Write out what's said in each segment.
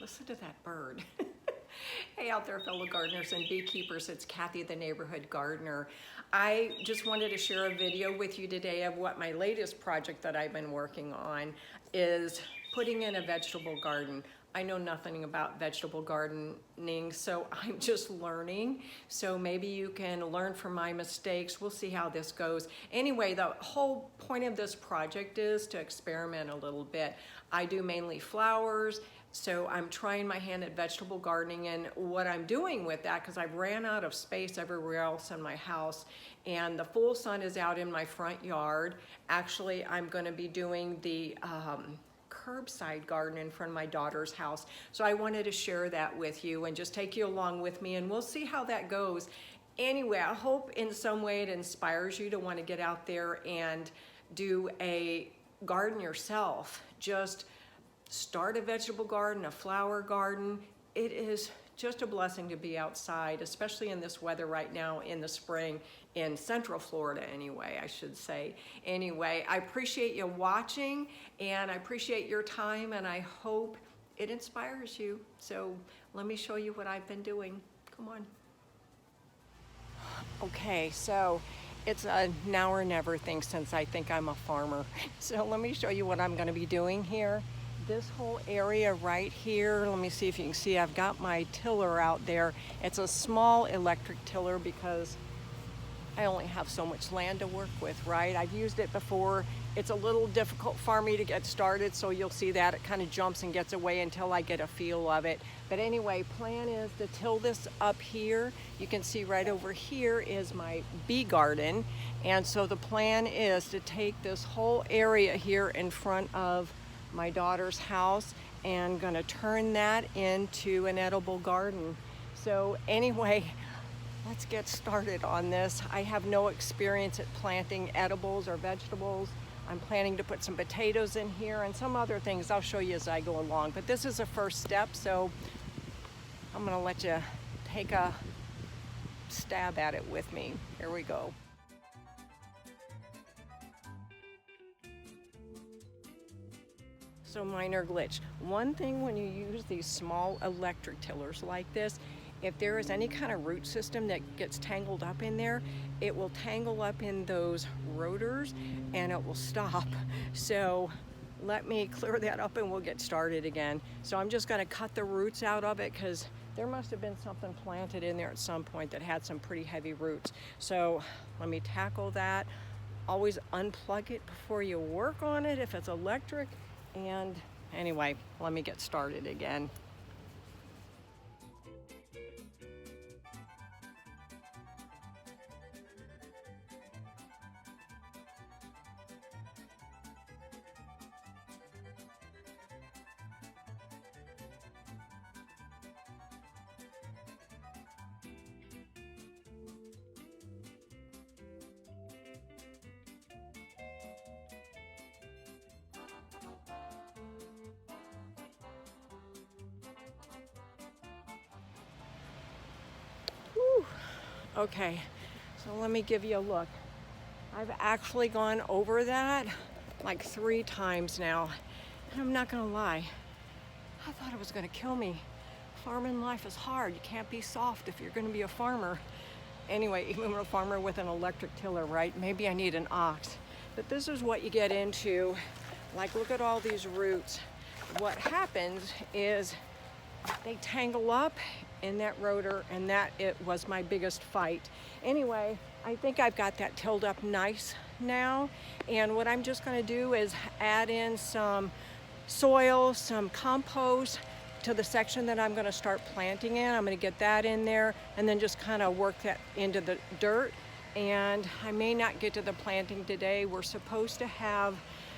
Listen to that bird. Hey out there, fellow gardeners and beekeepers, it's Kathy, the neighborhood gardener. I just wanted to share a video with you today of what my latest project that I've been working on is putting in a vegetable garden. I know nothing about vegetable gardening, so I'm just learning. So maybe you can learn from my mistakes. We'll see how this goes. Anyway, the whole point of this project is to experiment a little bit. I do mainly flowers, so I'm trying my hand at vegetable gardening, and what I'm doing with that, because I've ran out of space everywhere else in my house, and the full sun is out in my front yard. Actually, I'm going to be doing the curbside garden in front of my daughter's house. So I wanted to share that with you and just take you along with me, and we'll see how that goes. Anyway, I hope in some way it inspires you to want to get out there and do a garden yourself. Just start a vegetable garden, a flower garden. It is just a blessing to be outside, especially in this weather right now in the spring, in Central Florida anyway, I should say. Anyway, I appreciate you watching, and I appreciate your time, and I hope it inspires you. So let me show you what I've been doing. Come on. Okay, so it's a now or never thing since I think I'm a farmer. So let me show you what I'm gonna be doing here. This whole area right here, let me see if you can see, I've got my tiller out there. It's a small electric tiller because I only have so much land to work with, right? I've used it before. It's a little difficult for me to get started, so you'll see that it kind of jumps and gets away until I get a feel of it. But anyway, plan is to till this up here. You can see right over here is my bee garden. And so the plan is to take this whole area here in front of my daughter's house and gonna turn that into an edible garden. So anyway, let's get started on this. I have no experience at planting edibles or vegetables. I'm planning to put some potatoes in here and some other things I'll show you as I go along. But this is a first step, so I'm gonna let you take a stab at it with me. Here we go. So minor glitch. One thing when you use these small electric tillers like this, if there is any kind of root system that gets tangled up in there, it will tangle up in those rotors and it will stop. So let me clear that up and we'll get started again. So I'm just gonna cut the roots out of it because there must have been something planted in there at some point that had some pretty heavy roots. So let me tackle that. Always unplug it before you work on it if it's electric. And anyway, let me get started again. Okay, so let me give you a look. I've actually gone over that like 3 times now. And I'm not gonna lie, I thought it was gonna kill me. Farming life is hard. You can't be soft if you're gonna be a farmer. Anyway, even a farmer with an electric tiller, right? Maybe I need an ox. But this is what you get into. Like, look at all these roots. What happens is they tangle up in that rotor, and that it was my biggest fight. Anyway, I think I've got that tilled up nice now, and what I'm just going to do is add in some soil, some compost to the section that I'm going to start planting in. I'm going to get that in there and then just kind of work that into the dirt. And I may not get to the planting today. We're supposed to have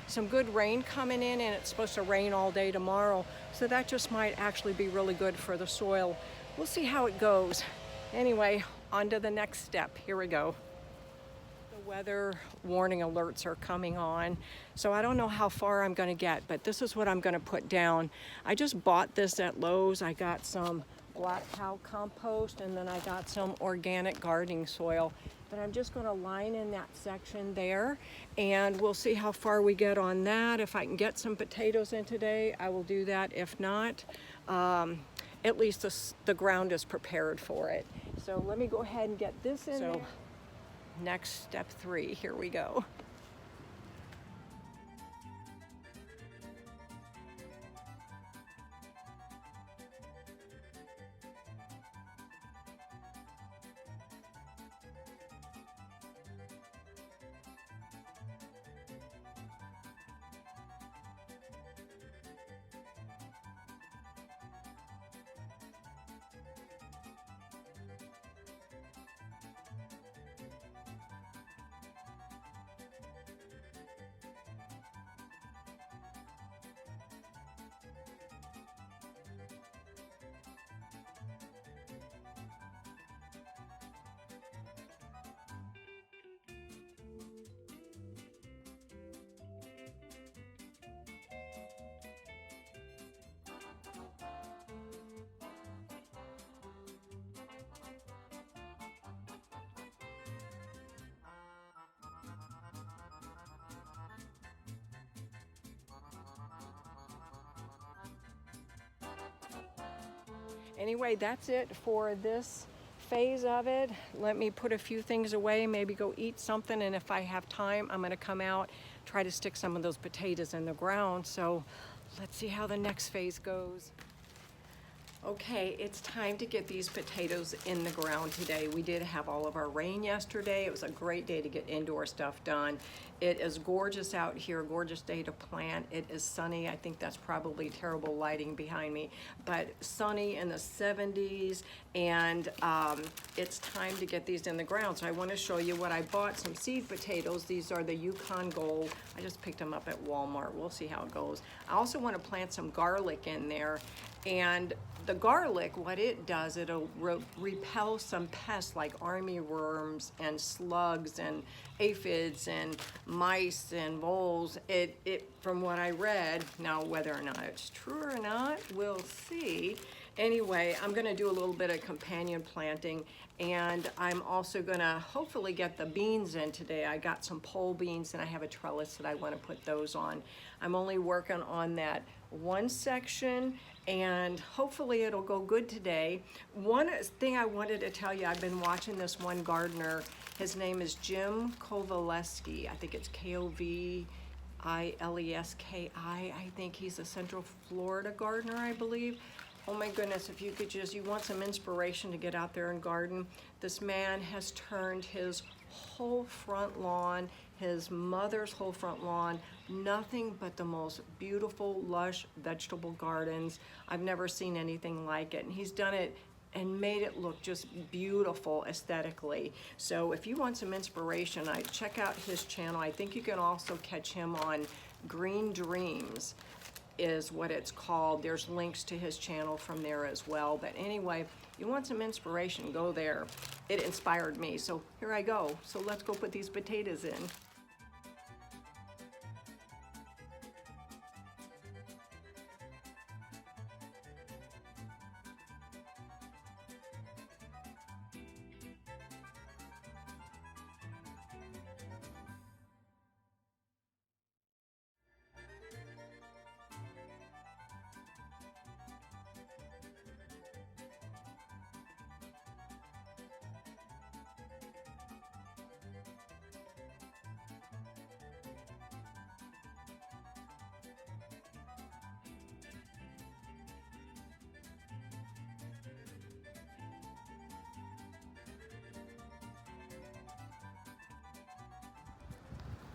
some good rain coming in, and it's supposed to rain all day tomorrow, so that just might actually be really good for the soil. We'll see how it goes. Anyway, on to the next step. Here we go. The weather warning alerts are coming on, so I don't know how far I'm going to get, but this is what I'm going to put down. I just bought this at Lowe's. I got some black cow compost, and then I got some organic gardening soil. But I'm just going to line in that section there, and we'll see how far we get on that. If I can get some potatoes in today, I will do that. If not, at least the ground is prepared for it. So let me go ahead and get this in there. Next, step 3, here we go. Anyway, that's it for this phase of it. Let me put a few things away, maybe go eat something, and if I have time, I'm gonna come out, try to stick some of those potatoes in the ground. So let's see how the next phase goes. Okay, it's time to get these potatoes in the ground today. We did have all of our rain yesterday. It was a great day to get indoor stuff done. It is gorgeous out here, a gorgeous day to plant. It is sunny. I think that's probably terrible lighting behind me, but sunny in the 70s, and it's time to get these in the ground. So I want to show you what I bought, some seed potatoes. These are the Yukon Gold. I just picked them up at Walmart. We'll see how it goes. I also want to plant some garlic in there, and the garlic, what it does, it'll repel some pests like army worms and slugs and aphids and mice and voles. It from what I read, now whether or not it's true or not, we'll see. Anyway, I'm gonna do a little bit of companion planting, and I'm also gonna hopefully get the beans in today. I got some pole beans and I have a trellis that I wanna put those on. I'm only working on that one section, and hopefully it'll go good today. One thing I wanted to tell you, I've been watching this one gardener. His name is Jim Kovaleski. I think it's Kovaleski. I think he's a Central Florida gardener, I believe. Oh my goodness, if you could just, you want some inspiration to get out there and garden. This man has turned his whole front lawn, his mother's whole front lawn, nothing but the most beautiful, lush vegetable gardens. I've never seen anything like it. And he's done it and made it look just beautiful aesthetically. So if you want some inspiration, check out his channel. I think you can also catch him on Green Dreams is what it's called. There's links to his channel from there as well. But anyway, you want some inspiration, go there. It inspired me, so here I go. So let's go put these potatoes in.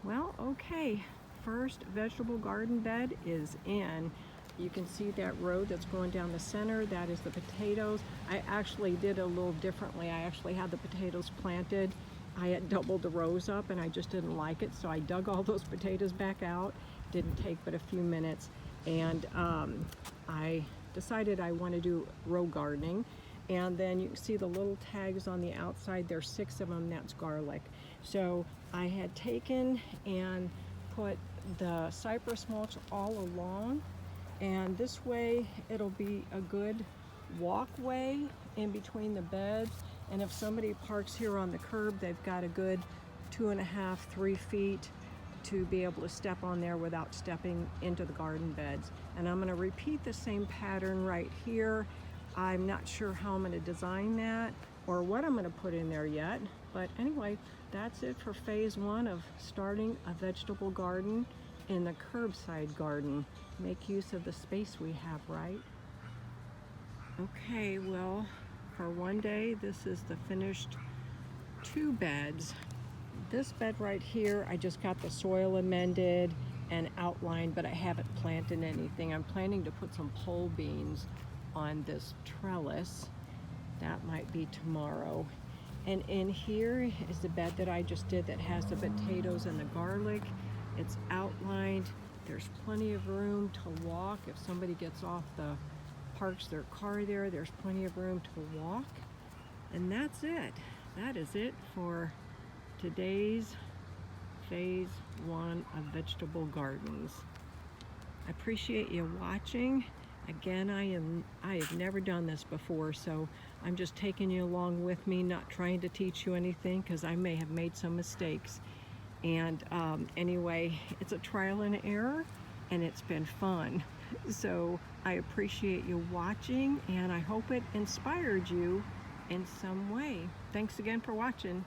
Well, okay, first vegetable garden bed is in. You can see that road that's going down the center. That is the potatoes. I actually did a little differently. I actually had the potatoes planted. I had doubled the rows up and I just didn't like it, so I dug all those potatoes back out. Didn't take but a few minutes, and I decided I want to do row gardening. And then you can see the little tags on the outside. There's 6 of them. That's garlic. So I had taken and put the cypress mulch all along, and this way it'll be a good walkway in between the beds, and if somebody parks here on the curb, they've got a good 2.5, 3 feet to be able to step on there without stepping into the garden beds. And I'm going to repeat the same pattern right here. I'm not sure how I'm going to design that or what I'm going to put in there yet, but anyway, that's it for phase 1 of starting a vegetable garden in the curbside garden. Make use of the space we have, right? Okay, well, for one day, this is the finished 2 beds. This bed right here, I just got the soil amended and outlined, but I haven't planted anything. I'm planning to put some pole beans on this trellis. That might be tomorrow. And in here is the bed that I just did that has the potatoes and the garlic. It's outlined. There's plenty of room to walk. If somebody gets off parks their car there, there's plenty of room to walk. And that's it. That is it for today's phase 1 of vegetable gardens. I appreciate you watching. Again, I have never done this before, so I'm just taking you along with me, not trying to teach you anything because I may have made some mistakes. And anyway, it's a trial and error, and it's been fun. So I appreciate you watching, and I hope it inspired you in some way. Thanks again for watching.